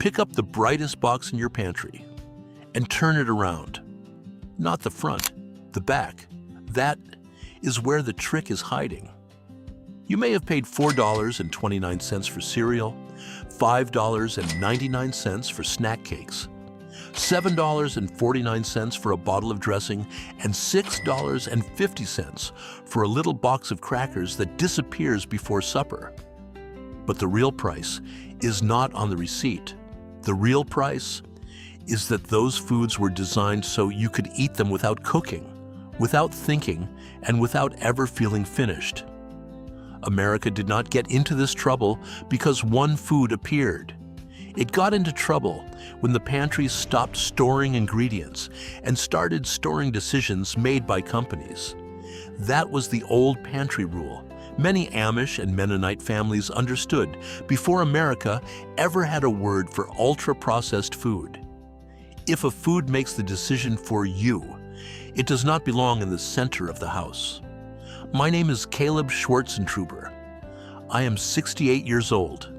Pick up the brightest box in your pantry and turn it around. Not the front, the back. That is where the trick is hiding. You may have paid $4.29 for cereal, $5.99 for snack cakes, $7.49 for a bottle of dressing, and $6.50 for a little box of crackers that disappears before supper. But the real price is not on the receipt. The real price is that those foods were designed so you could eat them without cooking, without thinking, and without ever feeling finished. America did not get into this trouble because one food appeared. It got into trouble when the pantries stopped storing ingredients and started storing decisions made by companies. That was the old pantry rule. Many Amish and Mennonite families understood before America ever had a word for ultra-processed food. If a food makes the decision for you, it does not belong in the center of the house. My name is Caleb Schwartzentruber. I am 68 years old.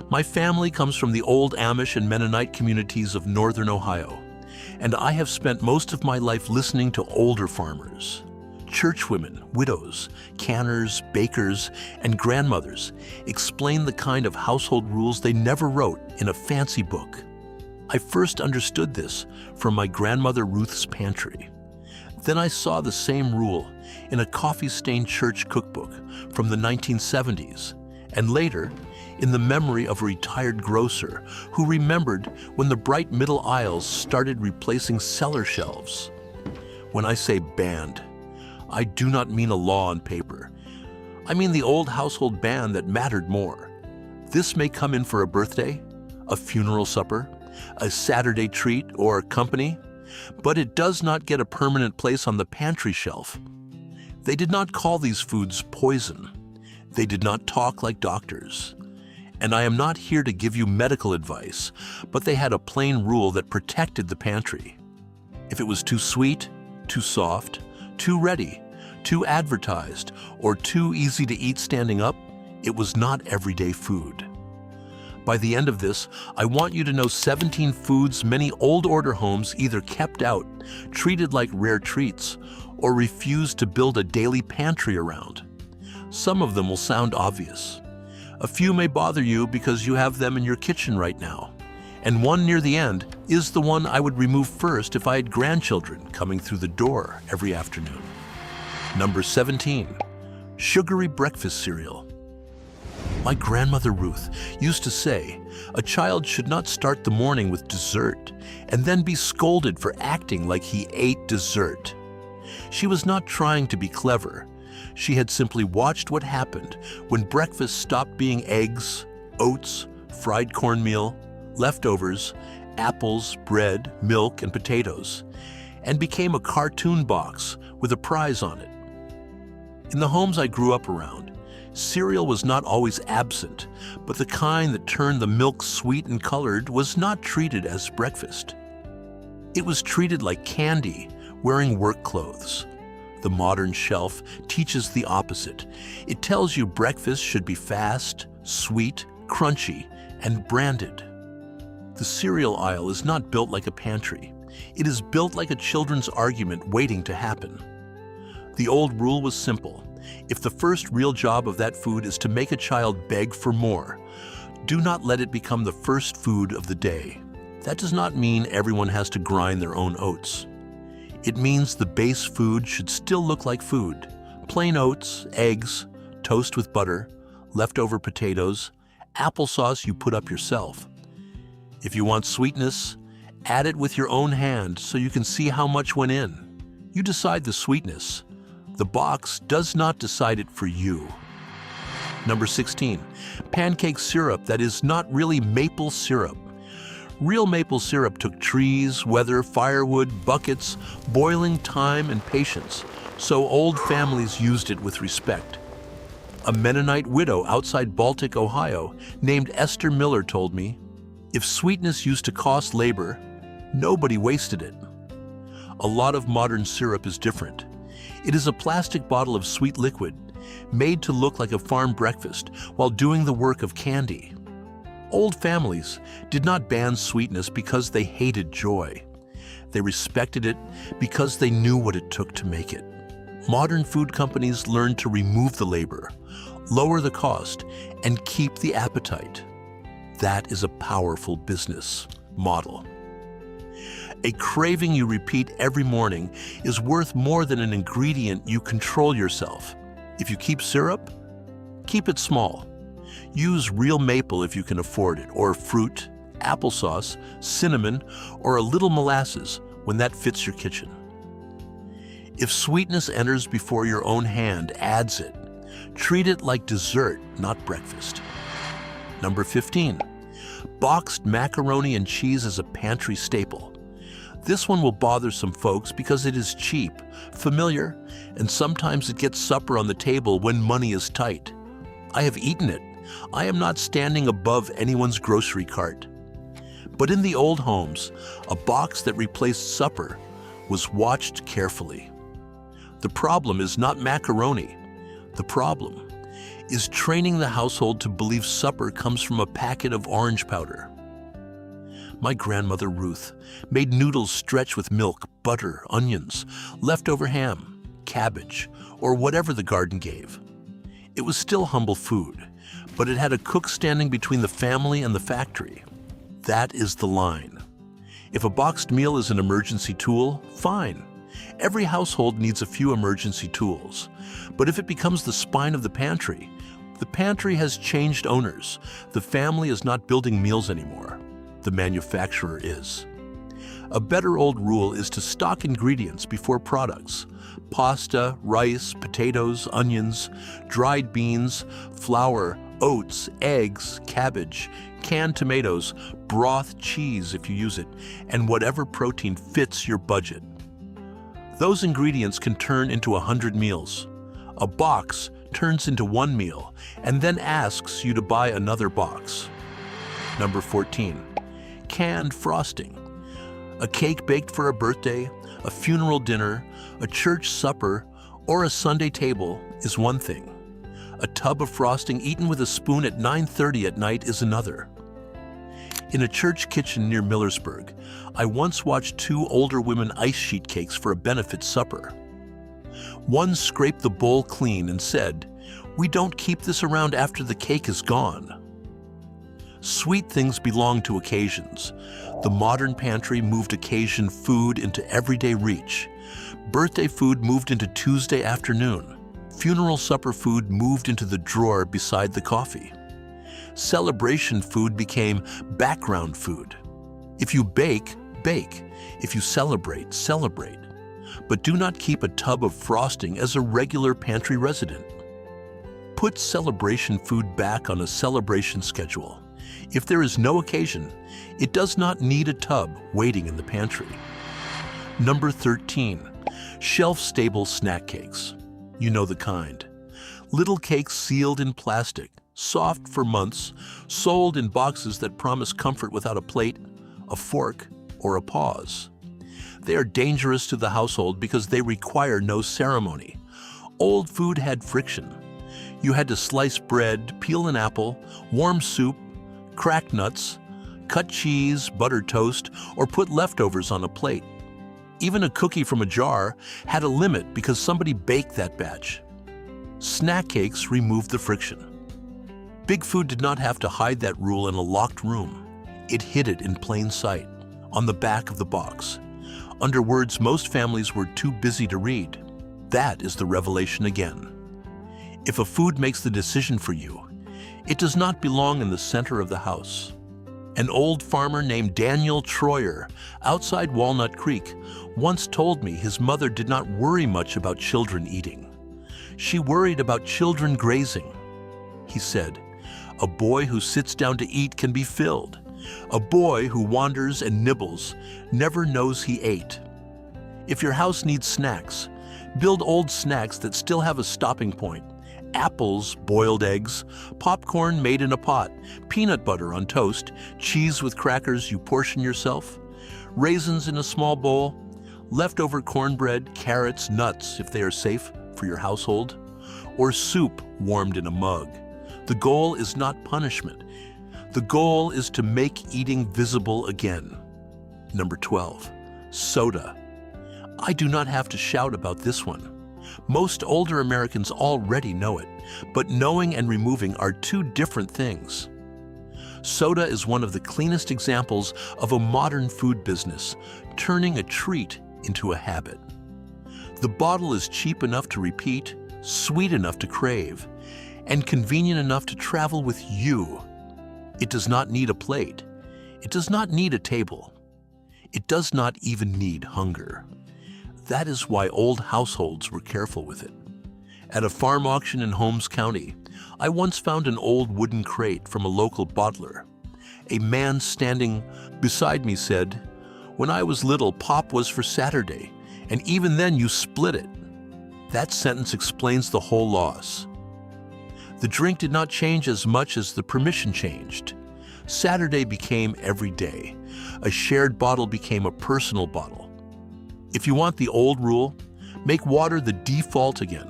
My family comes from the old Amish and Mennonite communities of northern Ohio, and I have spent most of my life listening to older farmers, churchwomen, widows, canners, bakers, and grandmothers explain the kind of household rules they never wrote in a fancy book. I first understood this from my grandmother Ruth's pantry. Then I saw the same rule in a coffee-stained church cookbook from the 1970s, and later in the memory of a retired grocer who remembered when the bright middle aisles started replacing cellar shelves. When I say banned, I do not mean a law on paper. I mean the old household band that mattered more. This may come in for a birthday, a funeral supper, a Saturday treat, or company, but it does not get a permanent place on the pantry shelf. They did not call these foods poison. They did not talk like doctors. And I am not here to give you medical advice, but they had a plain rule that protected the pantry. If it was too sweet, too soft, too ready, too advertised, or too easy to eat standing up, it was not everyday food. By the end of this, I want you to know 17 foods many old-order homes either kept out, treated like rare treats, or refused to build a daily pantry around. Some of them will sound obvious. A few may bother you because you have them in your kitchen right now. And one near the end is the one I would remove first if I had grandchildren coming through the door every afternoon. Number 17, sugary breakfast cereal. My grandmother Ruth used to say, a child should not start the morning with dessert and then be scolded for acting like he ate dessert. She was not trying to be clever. She had simply watched what happened when breakfast stopped being eggs, oats, fried cornmeal, leftovers, apples, bread, milk, and potatoes, and became a cartoon box with a prize on it. In the homes I grew up around, cereal was not always absent, but the kind that turned the milk sweet and colored was not treated as breakfast. It was treated like candy, wearing work clothes. The modern shelf teaches the opposite. It tells you breakfast should be fast, sweet, crunchy, and branded. The cereal aisle is not built like a pantry. It is built like a children's argument waiting to happen. The old rule was simple. If the first real job of that food is to make a child beg for more, do not let it become the first food of the day. That does not mean everyone has to grind their own oats. It means the base food should still look like food. Plain oats, eggs, toast with butter, leftover potatoes, applesauce you put up yourself. If you want sweetness, add it with your own hand so you can see how much went in. You decide the sweetness. The box does not decide it for you. Number 16, pancake syrup that is not really maple syrup. Real maple syrup took trees, weather, firewood, buckets, boiling time, and patience, so old families used it with respect. A Mennonite widow outside Baltic, Ohio, named Esther Miller told me, if sweetness used to cost labor, nobody wasted it. A lot of modern syrup is different. It is a plastic bottle of sweet liquid, made to look like a farm breakfast while doing the work of candy. Old families did not ban sweetness because they hated joy. They respected it because they knew what it took to make it. Modern food companies learned to remove the labor, lower the cost, and keep the appetite. That is a powerful business model. A craving you repeat every morning is worth more than an ingredient you control yourself. If you keep syrup, keep it small. Use real maple if you can afford it, or fruit, applesauce, cinnamon, or a little molasses when that fits your kitchen. If sweetness enters before your own hand adds it, treat it like dessert, not breakfast. Number 15. Boxed macaroni and cheese is a pantry staple. This one will bother some folks because it is cheap, familiar, and sometimes it gets supper on the table when money is tight. I have eaten it. I am not standing above anyone's grocery cart. But in the old homes, a box that replaced supper was watched carefully. The problem is not macaroni. The problem is training the household to believe supper comes from a packet of orange powder. My grandmother Ruth made noodles stretch with milk, butter, onions, leftover ham, cabbage, or whatever the garden gave. It was still humble food, but it had a cook standing between the family and the factory. That is the line. If a boxed meal is an emergency tool, fine. Every household needs a few emergency tools. But if it becomes the spine of the pantry has changed owners. The family is not building meals anymore. The manufacturer is. A better old rule is to stock ingredients before products. Pasta, rice, potatoes, onions, dried beans, flour, oats, eggs, cabbage, canned tomatoes, broth, cheese if you use it, and whatever protein fits your budget. Those ingredients can turn into 100 meals. A box turns into one meal and then asks you to buy another box. Number 14. Canned frosting. A cake baked for a birthday, a funeral dinner, a church supper, or a Sunday table is one thing. A tub of frosting eaten with a spoon at 9:30 at night is another. In a church kitchen near Millersburg, I once watched two older women ice sheet cakes for a benefit supper. One scraped the bowl clean and said, "We don't keep this around after the cake is gone." Sweet things belong to occasions. The modern pantry moved occasion food into everyday reach. Birthday food moved into Tuesday afternoon. Funeral supper food moved into the drawer beside the coffee. Celebration food became background food. If you bake, bake. If you celebrate, celebrate. But do not keep a tub of frosting as a regular pantry resident. Put celebration food back on a celebration schedule. If there is no occasion, it does not need a tub waiting in the pantry. Number 13. Shelf-stable snack cakes. You know the kind. Little cakes sealed in plastic, soft for months, sold in boxes that promise comfort without a plate, a fork, or a pause. They are dangerous to the household because they require no ceremony. Old food had friction. You had to slice bread, peel an apple, warm soup, crack nuts, cut cheese, butter toast, or put leftovers on a plate. Even a cookie from a jar had a limit because somebody baked that batch. Snack cakes removed the friction. Big Food did not have to hide that rule in a locked room. It hid it in plain sight, on the back of the box, under words most families were too busy to read. That is the revelation again. If a food makes the decision for you, it does not belong in the center of the house. An old farmer named Daniel Troyer, outside Walnut Creek, once told me his mother did not worry much about children eating. She worried about children grazing. He said, "A boy who sits down to eat can be filled. A boy who wanders and nibbles never knows he ate." If your house needs snacks, build old snacks that still have a stopping point. Apples, boiled eggs, popcorn made in a pot, peanut butter on toast, cheese with crackers you portion yourself, raisins in a small bowl, leftover cornbread, carrots, nuts if they are safe for your household, or soup warmed in a mug. The goal is not punishment. The goal is to make eating visible again. Number 12, soda. I do not have to shout about this one. Most older Americans already know it, but knowing and removing are two different things. Soda is one of the cleanest examples of a modern food business, turning a treat into a habit. The bottle is cheap enough to repeat, sweet enough to crave, and convenient enough to travel with you. It does not need a plate. It does not need a table. It does not even need hunger. That is why old households were careful with it. At a farm auction in Holmes County, I once found an old wooden crate from a local bottler. A man standing beside me said, "When I was little, pop was for Saturday, and even then you split it." That sentence explains the whole loss. The drink did not change as much as the permission changed. Saturday became every day. A shared bottle became a personal bottle. If you want the old rule, make water the default again.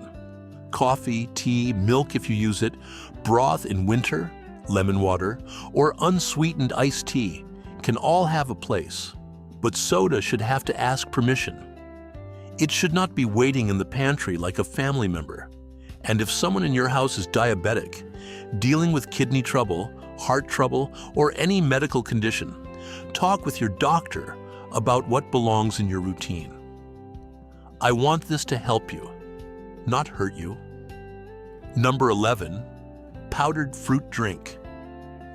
Coffee, tea, milk if you use it, broth in winter, lemon water, or unsweetened iced tea can all have a place. But soda should have to ask permission. It should not be waiting in the pantry like a family member. And if someone in your house is diabetic, dealing with kidney trouble, heart trouble, or any medical condition, talk with your doctor about what belongs in your routine. I want this to help you, not hurt you. Number 11, powdered fruit drink.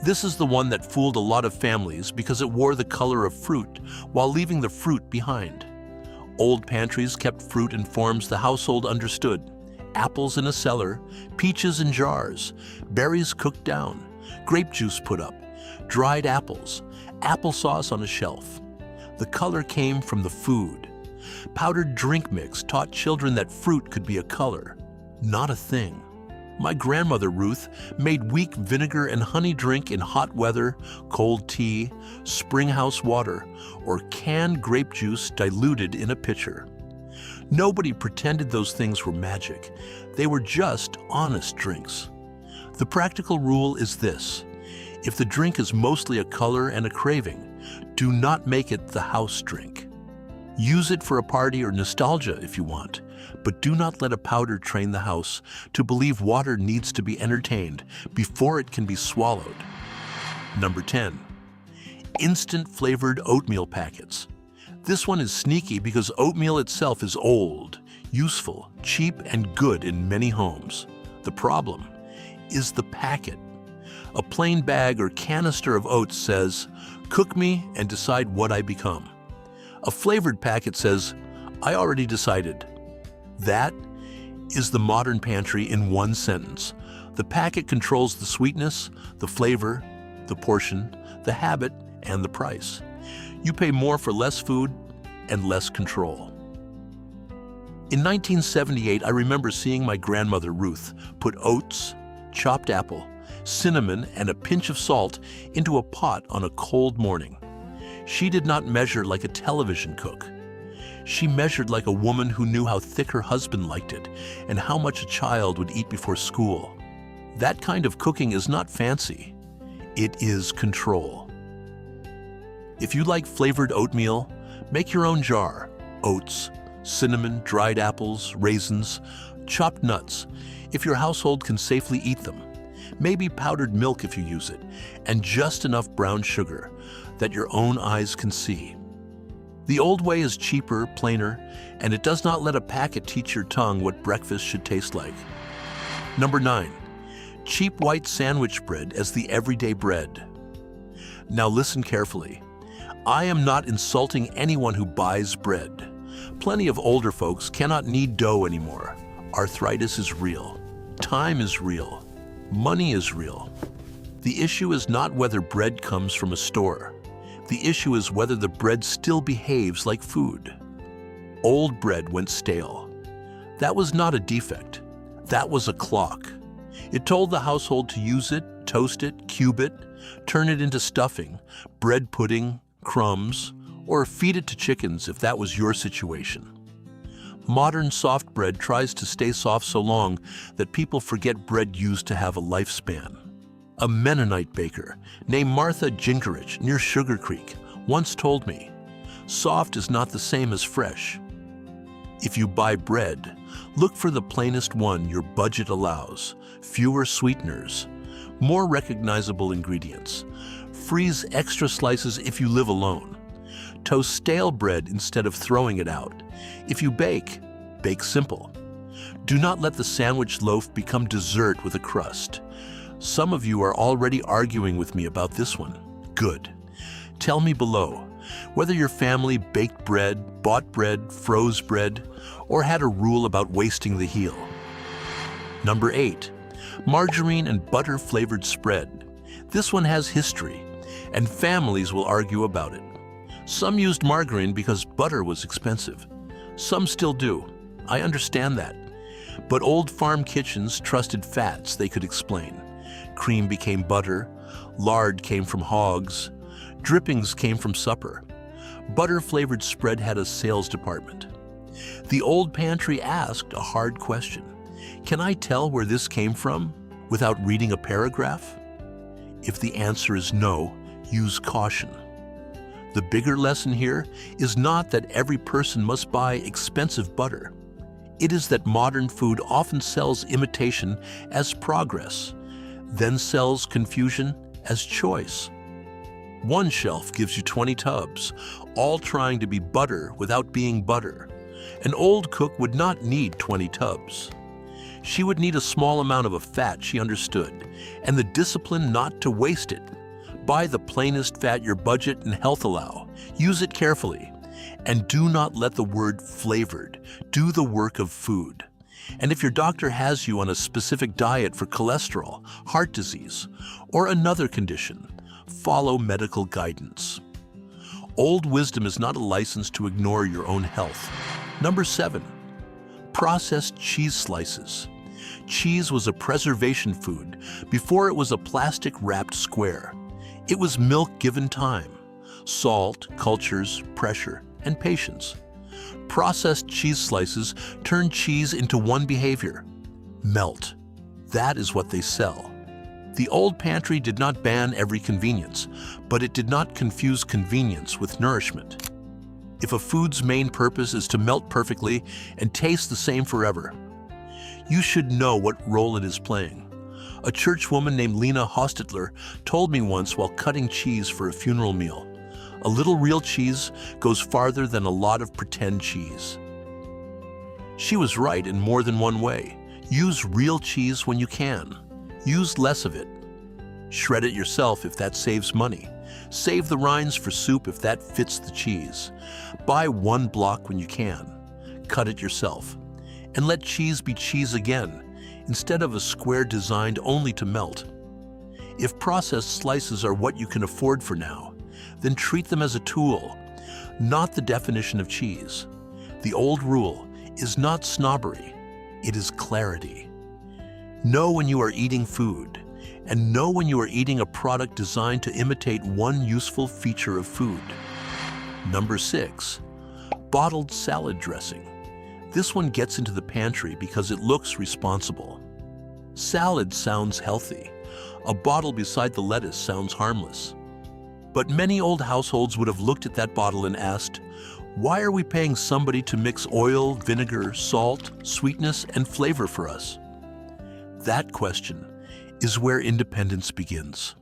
This is the one that fooled a lot of families because it wore the color of fruit while leaving the fruit behind. Old pantries kept fruit in forms the household understood. Apples in a cellar, peaches in jars, berries cooked down, grape juice put up, dried apples, applesauce on a shelf. The color came from the food. Powdered drink mix taught children that fruit could be a color, not a thing. My grandmother Ruth made weak vinegar and honey drink in hot weather, cold tea, spring house water, or canned grape juice diluted in a pitcher. Nobody pretended those things were magic. They were just honest drinks. The practical rule is this: if the drink is mostly a color and a craving, do not make it the house drink. Use it for a party or nostalgia if you want, but do not let a powder train the house to believe water needs to be entertained before it can be swallowed. Number 10, instant flavored oatmeal packets. This one is sneaky because oatmeal itself is old, useful, cheap, and good in many homes. The problem is the packet. A plain bag or canister of oats says, "Cook me and decide what I become." A flavored packet says, "I already decided." That is the modern pantry in one sentence. The packet controls the sweetness, the flavor, the portion, the habit, and the price. You pay more for less food and less control. In 1978, I remember seeing my grandmother Ruth put oats, chopped apple, cinnamon, and a pinch of salt into a pot on a cold morning. She did not measure like a television cook. She measured like a woman who knew how thick her husband liked it and how much a child would eat before school. That kind of cooking is not fancy. It is control. If you like flavored oatmeal, make your own jar. Oats, cinnamon, dried apples, raisins, chopped nuts, if your household can safely eat them. Maybe powdered milk if you use it, and just enough brown sugar that your own eyes can see. The old way is cheaper, plainer, and it does not let a packet teach your tongue what breakfast should taste like. Number 9, cheap white sandwich bread as the everyday bread. Now listen carefully. I am not insulting anyone who buys bread. Plenty of older folks cannot knead dough anymore. Arthritis is real. Time is real. Money is real. The issue is not whether bread comes from a store. The issue is whether the bread still behaves like food. Old bread went stale. That was not a defect. That was a clock. It told the household to use it, toast it, cube it, turn it into stuffing, bread pudding, crumbs, or feed it to chickens if that was your situation. Modern soft bread tries to stay soft so long that people forget bread used to have a lifespan. A Mennonite baker named Martha Gingerich near Sugar Creek once told me, "Soft is not the same as fresh." If you buy bread, look for the plainest one your budget allows, fewer sweeteners, more recognizable ingredients. Freeze extra slices if you live alone. Toast stale bread instead of throwing it out. If you bake, bake simple. Do not let the sandwich loaf become dessert with a crust. Some of you are already arguing with me about this one. Good. Tell me below whether your family baked bread, bought bread, froze bread, or had a rule about wasting the heel. Number 8. Margarine and butter-flavored spread. This one has history, and families will argue about it. Some used margarine because butter was expensive. Some still do. I understand that. But old farm kitchens trusted fats they could explain. Cream became butter, lard came from hogs, drippings came from supper. Butter-flavored spread had a sales department. The old pantry asked a hard question. Can I tell where this came from without reading a paragraph? If the answer is no, use caution. The bigger lesson here is not that every person must buy expensive butter. It is that modern food often sells imitation as progress, then sells confusion as choice. One shelf gives you 20 tubs, all trying to be butter without being butter. An old cook would not need 20 tubs. She would need a small amount of a fat she understood, and the discipline not to waste it. Buy the plainest fat your budget and health allow. Use it carefully. And do not let the word flavored do the work of food. And if your doctor has you on a specific diet for cholesterol, heart disease, or another condition, follow medical guidance. Old wisdom is not a license to ignore your own health. Number 7. Processed cheese slices. Cheese was a preservation food before it was a plastic-wrapped square. It was milk given time, salt, cultures, pressure, and patience. Processed cheese slices turn cheese into one behavior: melt. That is what they sell. The old pantry did not ban every convenience, but it did not confuse convenience with nourishment. If a food's main purpose is to melt perfectly and taste the same forever, you should know what role it is playing. A church woman named Lena Hostetler told me once while cutting cheese for a funeral meal, "A little real cheese goes farther than a lot of pretend cheese." She was right in more than one way. Use real cheese when you can. Use less of it. Shred it yourself if that saves money. Save the rinds for soup if that fits the cheese. Buy one block when you can. Cut it yourself. And let cheese be cheese again, instead of a square designed only to melt. If processed slices are what you can afford for now, then treat them as a tool, not the definition of cheese. The old rule is not snobbery, it is clarity. Know when you are eating food, and know when you are eating a product designed to imitate one useful feature of food. Number 6. Bottled salad dressing. This one gets into the pantry because it looks responsible. Salad sounds healthy. A bottle beside the lettuce sounds harmless. But many old households would have looked at that bottle and asked, why are we paying somebody to mix oil, vinegar, salt, sweetness, and flavor for us? That question is where independence begins.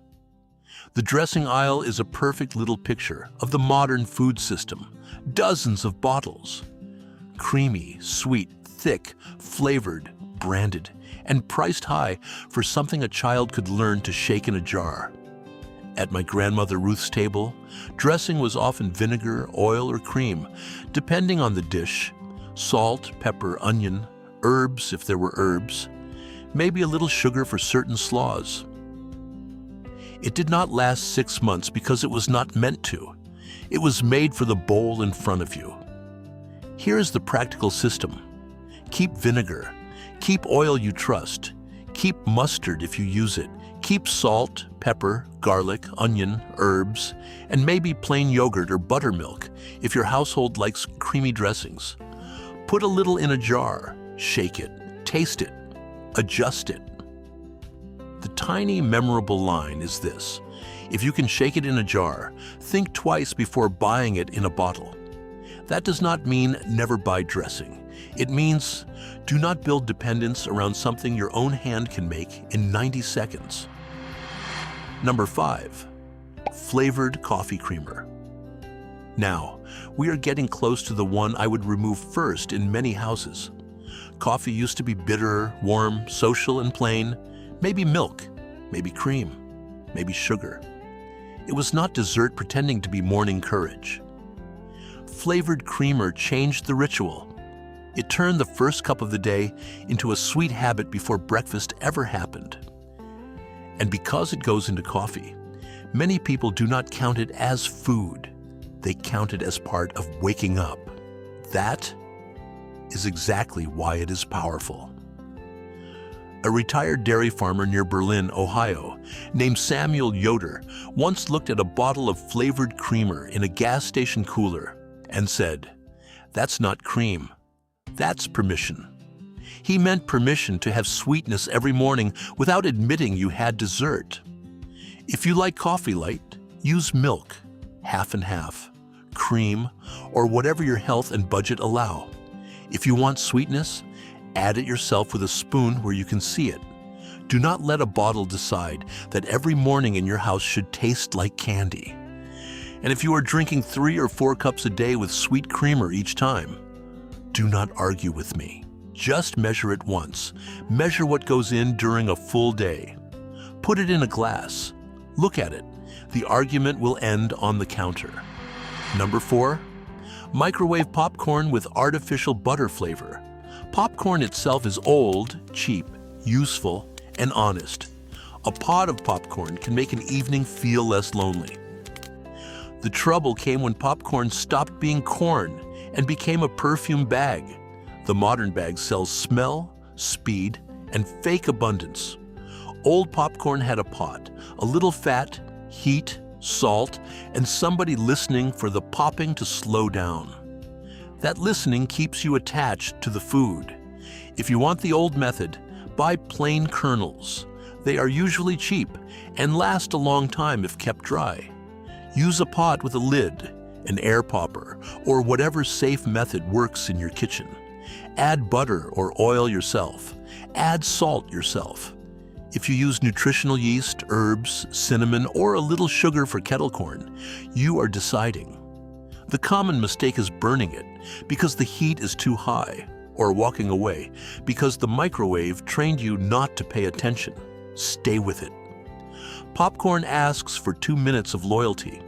The dressing aisle is a perfect little picture of the modern food system. Dozens of bottles. Creamy, sweet, thick, flavored, branded, and priced high for something a child could learn to shake in a jar. At my grandmother Ruth's table, dressing was often vinegar, oil, or cream, depending on the dish. Salt, pepper, onion, herbs if there were herbs, maybe a little sugar for certain slaws. It did not last 6 months because it was not meant to. It was made for the bowl in front of you. Here is the practical system. Keep vinegar. Keep oil you trust. Keep mustard if you use it. Keep salt, pepper, garlic, onion, herbs, and maybe plain yogurt or buttermilk if your household likes creamy dressings. Put a little in a jar, shake it, taste it, adjust it. The tiny, memorable line is this: if you can shake it in a jar, think twice before buying it in a bottle. That does not mean never buy dressing. It means do not build dependence around something your own hand can make in 90 seconds. Number 5. Flavored coffee creamer. Now, we are getting close to the one I would remove first in many houses. Coffee used to be bitter, warm, social, and plain. Maybe milk, maybe cream, maybe sugar. It was not dessert pretending to be morning courage. Flavored creamer changed the ritual. It turned the first cup of the day into a sweet habit before breakfast ever happened. And because it goes into coffee, many people do not count it as food. They count it as part of waking up. That is exactly why it is powerful. A retired dairy farmer near Berlin, Ohio, named Samuel Yoder, once looked at a bottle of flavored creamer in a gas station cooler and said, "That's not cream, that's permission." He meant permission to have sweetness every morning without admitting you had dessert. If you like coffee light, use milk, half and half, cream, or whatever your health and budget allow. If you want sweetness, add it yourself with a spoon where you can see it. Do not let a bottle decide that every morning in your house should taste like candy. And if you are drinking 3 or 4 cups a day with sweet creamer each time, do not argue with me. Just measure it once. Measure what goes in during a full day. Put it in a glass. Look at it. The argument will end on the counter. Number 4. Microwave popcorn with artificial butter flavor. Popcorn itself is old, cheap, useful, and honest. A pot of popcorn can make an evening feel less lonely. The trouble came when popcorn stopped being corn and became a perfume bag. The modern bag sells smell, speed, and fake abundance. Old popcorn had a pot, a little fat, heat, salt, and somebody listening for the popping to slow down. That listening keeps you attached to the food. If you want the old method, buy plain kernels. They are usually cheap and last a long time if kept dry. Use a pot with a lid, an air popper, or whatever safe method works in your kitchen. Add butter or oil yourself. Add salt yourself. If you use nutritional yeast, herbs, cinnamon, or a little sugar for kettle corn, you are deciding. The common mistake is burning it because the heat is too high, or walking away because the microwave trained you not to pay attention. Stay with it. Popcorn asks for 2 minutes of loyalty.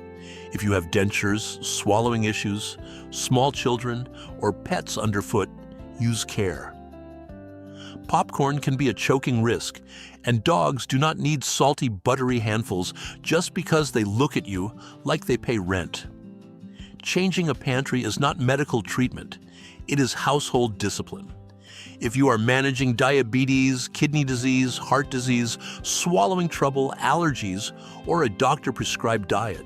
If you have dentures, swallowing issues, small children, or pets underfoot, use care. Popcorn can be a choking risk, and dogs do not need salty, buttery handfuls just because they look at you like they pay rent. Changing a pantry is not medical treatment. It is household discipline. If you are managing diabetes, kidney disease, heart disease, swallowing trouble, allergies, or a doctor-prescribed diet,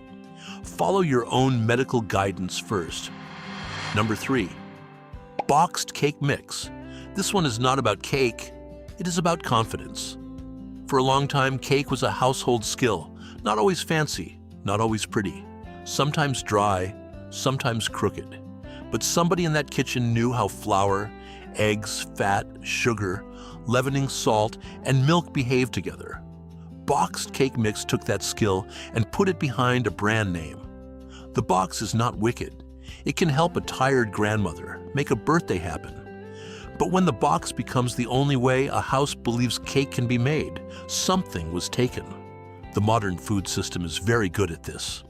follow your own medical guidance first. Number 3. Boxed cake mix. This one is not about cake, it is about confidence. For a long time, cake was a household skill, not always fancy, not always pretty, sometimes dry, sometimes crooked. But somebody in that kitchen knew how flour, eggs, fat, sugar, leavening salt, and milk behave together. Boxed cake mix took that skill and put it behind a brand name. The box is not wicked. It can help a tired grandmother make a birthday happen. But when the box becomes the only way a house believes cake can be made, something was taken. The modern food system is very good at this.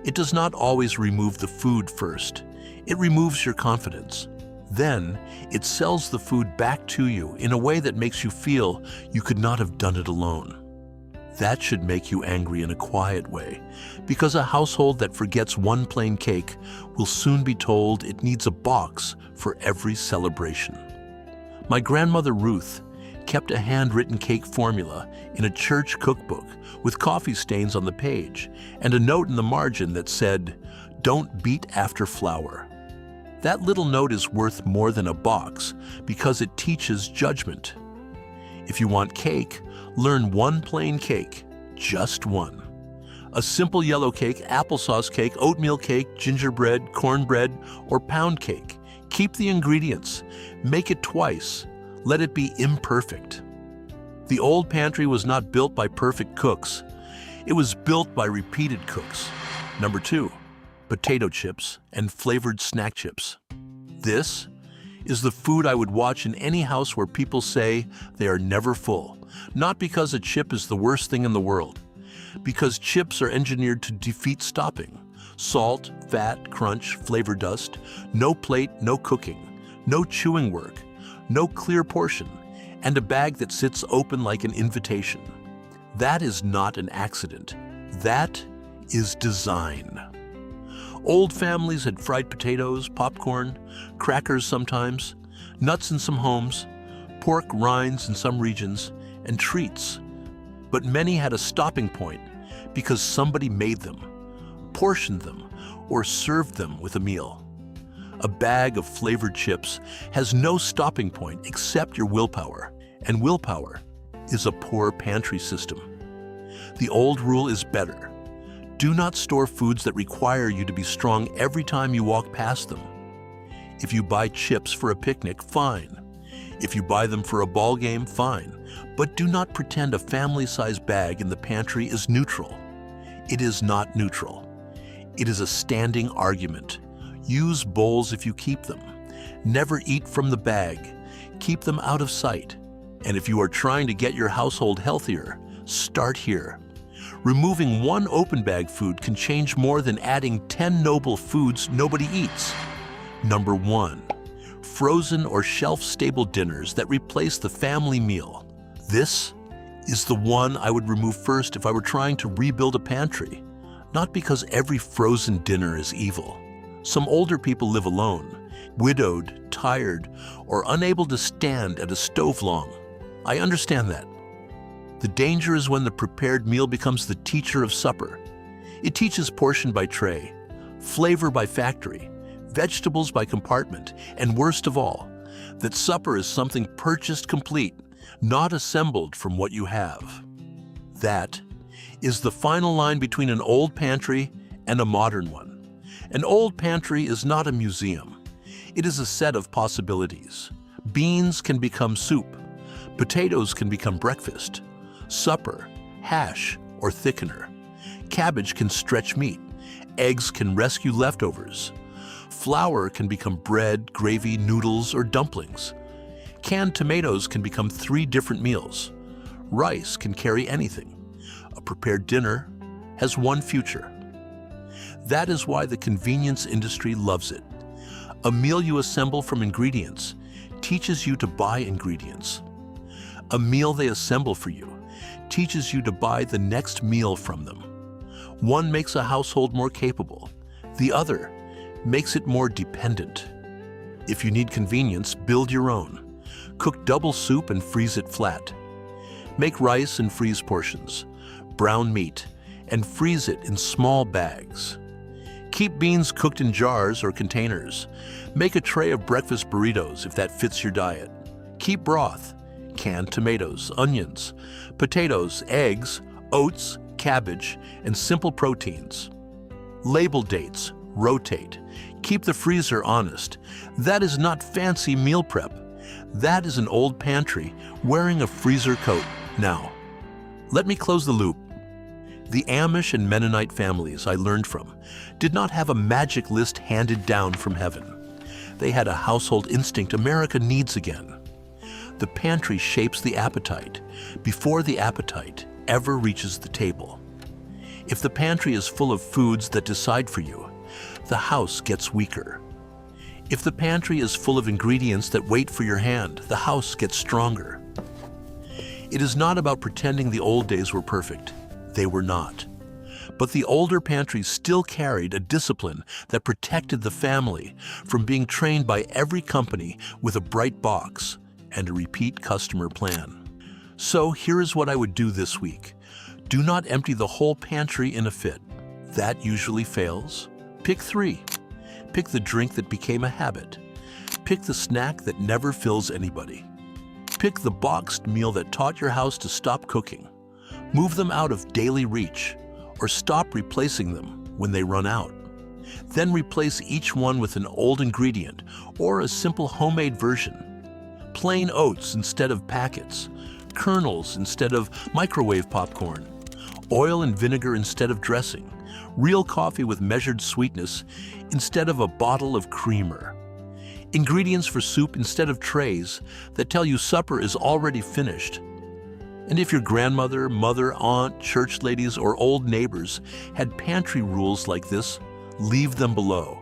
It does not always remove the food first. It removes your confidence. Then, it sells the food back to you in a way that makes you feel you could not have done it alone. That should make you angry in a quiet way, because a household that forgets one plain cake will soon be told it needs a box for every celebration. My grandmother Ruth kept a handwritten cake formula in a church cookbook with coffee stains on the page and a note in the margin that said, "Don't beat after flour." That little note is worth more than a box because it teaches judgment. If you want cake, learn one plain cake, just one. A simple yellow cake, applesauce cake, oatmeal cake, gingerbread, cornbread, or pound cake. Keep the ingredients. Make it twice. Let it be imperfect. The old pantry was not built by perfect cooks. It was built by repeated cooks. Number 2, potato chips and flavored snack chips. This is the food I would watch in any house where people say they are never full. Not because a chip is the worst thing in the world, because chips are engineered to defeat stopping. Salt, fat, crunch, flavor dust, no plate, no cooking, no chewing work, no clear portion, and a bag that sits open like an invitation. That is not an accident. That is design. Old families had fried potatoes, popcorn, crackers sometimes, nuts in some homes, pork rinds in some regions, and treats. But many had a stopping point because somebody made them, portioned them, or served them with a meal. A bag of flavored chips has no stopping point except your willpower, and willpower is a poor pantry system. The old rule is better. Do not store foods that require you to be strong every time you walk past them. If you buy chips for a picnic, fine. If you buy them for a ball game, fine. But do not pretend a family-sized bag in the pantry is neutral. It is not neutral. It is a standing argument. Use bowls if you keep them. Never eat from the bag. Keep them out of sight. And if you are trying to get your household healthier, start here. Removing one open bag food can change more than adding 10 noble foods nobody eats. Number 1, frozen or shelf-stable dinners that replace the family meal. This is the one I would remove first if I were trying to rebuild a pantry. Not because every frozen dinner is evil. Some older people live alone, widowed, tired, or unable to stand at a stove long. I understand that. The danger is when the prepared meal becomes the teacher of supper. It teaches portion by tray, flavor by factory, vegetables by compartment, and worst of all, that supper is something purchased complete, not assembled from what you have. That is the final line between an old pantry and a modern one. An old pantry is not a museum. It is a set of possibilities. Beans can become soup. Potatoes can become breakfast. Supper, hash, or thickener. Cabbage can stretch meat. Eggs can rescue leftovers. Flour can become bread, gravy, noodles, or dumplings. Canned tomatoes can become 3 different meals. Rice can carry anything. A prepared dinner has one future. That is why the convenience industry loves it. A meal you assemble from ingredients teaches you to buy ingredients. A meal they assemble for you teaches you to buy the next meal from them. One makes a household more capable. The other makes it more dependent. If you need convenience, build your own. Cook double soup and freeze it flat. Make rice and freeze portions. Brown meat and freeze it in small bags. Keep beans cooked in jars or containers. Make a tray of breakfast burritos if that fits your diet. Keep broth, canned tomatoes, onions, potatoes, eggs, oats, cabbage, and simple proteins. Label dates, rotate. Keep the freezer honest. That is not fancy meal prep. That is an old pantry wearing a freezer coat. Now, let me close the loop. The Amish and Mennonite families I learned from did not have a magic list handed down from heaven. They had a household instinct America needs again. The pantry shapes the appetite before the appetite ever reaches the table. If the pantry is full of foods that decide for you, the house gets weaker. If the pantry is full of ingredients that wait for your hand, the house gets stronger. It is not about pretending the old days were perfect. They were not. But the older pantries still carried a discipline that protected the family from being trained by every company with a bright box and a repeat customer plan. So here is what I would do this week. Do not empty the whole pantry in a fit. That usually fails. Pick 3. Pick the drink that became a habit. Pick the snack that never fills anybody. Pick the boxed meal that taught your house to stop cooking. Move them out of daily reach, or stop replacing them when they run out. Then replace each one with an old ingredient or a simple homemade version. Plain oats instead of packets, kernels instead of microwave popcorn, oil and vinegar instead of dressing, real coffee with measured sweetness instead of a bottle of creamer. Ingredients for soup instead of trays that tell you supper is already finished. And if your grandmother, mother, aunt, church ladies, or old neighbors had pantry rules like this, leave them below.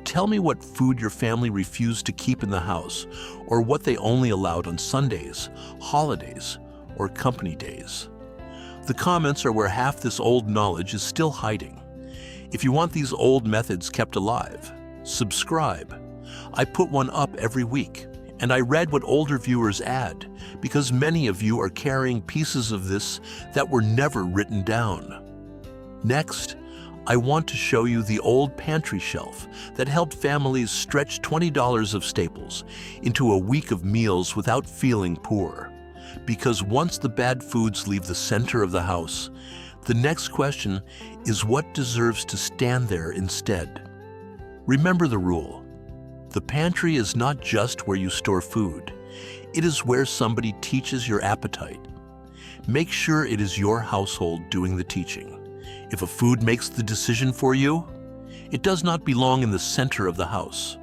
Tell me what food your family refused to keep in the house, or what they only allowed on Sundays, holidays, or company days. The comments are where half this old knowledge is still hiding. If you want these old methods kept alive, subscribe. I put one up every week, and I read what older viewers add, because many of you are carrying pieces of this that were never written down. Next, I want to show you the old pantry shelf that helped families stretch $20 of staples into a week of meals without feeling poor. Because once the bad foods leave the center of the house, the next question is what deserves to stand there instead. Remember the rule. The pantry is not just where you store food. It is where somebody teaches your appetite. Make sure it is your household doing the teaching. If a food makes the decision for you, it does not belong in the center of the house.